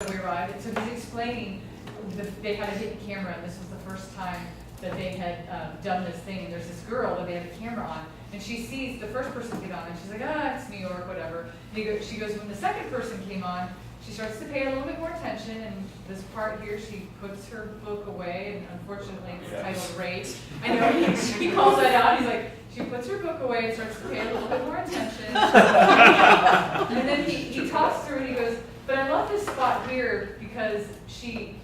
we arrived, and so he's explaining that they had a hidden camera, and this was the first time that they had done this thing, and there's this girl that they have a camera on, and she sees the first person get on, and she's like, it's New York, whatever. And she goes, when the second person came on, she starts to pay a little bit more attention, and this part here, she puts her book away, and unfortunately it's titled Rape. I know he calls that out, he's like, she puts her book away and starts to pay a little bit more attention. And then he talks through and he goes, but I love this spot here because she,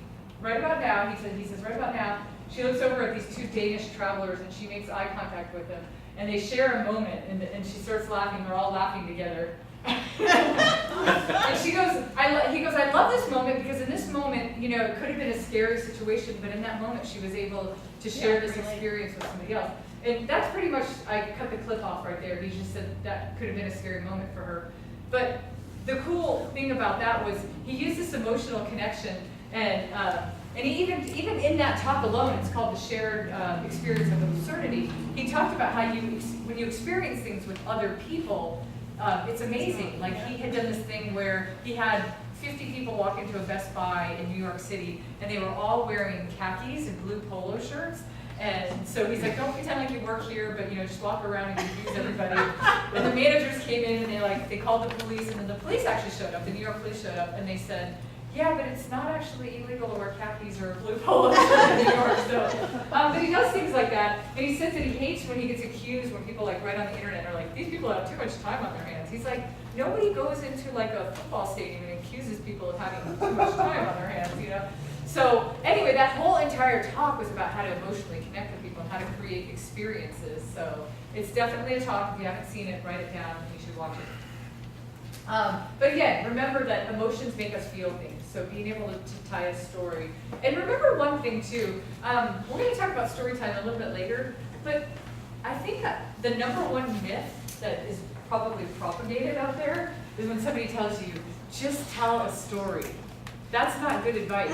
right about now, he says, right about now, she looks over at these two Danish travelers and she makes eye contact with them. And they share a moment and she starts laughing, they're all laughing together. And she goes, he goes, I love this moment because in this moment, you know, it could have been a scary situation, but in that moment she was able to share this experience with somebody else. And that's pretty much, I cut the clip off right there. He just said that could have been a scary moment for her. But the cool thing about that was he used this emotional connection, and he even in that talk alone, it's called the shared experience of absurdity. He talked about how when you experience things with other people, it's amazing. Like he had done this thing where he had 50 people walk into a Best Buy in New York City, and they were all wearing khakis and blue polo shirts. And so he's like, don't pretend like you work here, but you know, just walk around and confuse everybody. And the managers came in and they called the police, and then the police actually showed up, the New York police showed up, and they said, yeah, but it's not actually illegal to wear khakis or a blue polo shirt in New York. So, but he does things like that, and he says that he hates when he gets accused when people like write on the internet are like, these people have too much time on their hands. He's like, nobody goes into like a football stadium and accuses people of having too much time on their hands, you know? So anyway, that whole entire talk was about how to emotionally connect with people and how to create experiences. So it's definitely a talk. If you haven't seen it, write it down. You should watch it. But again, remember that emotions make us feel things. So being able to tie a story. And remember one thing too, we're going to talk about story time a little bit later, but I think that the number one myth that is probably propagated out there is when somebody tells you, just tell a story. That's not good advice.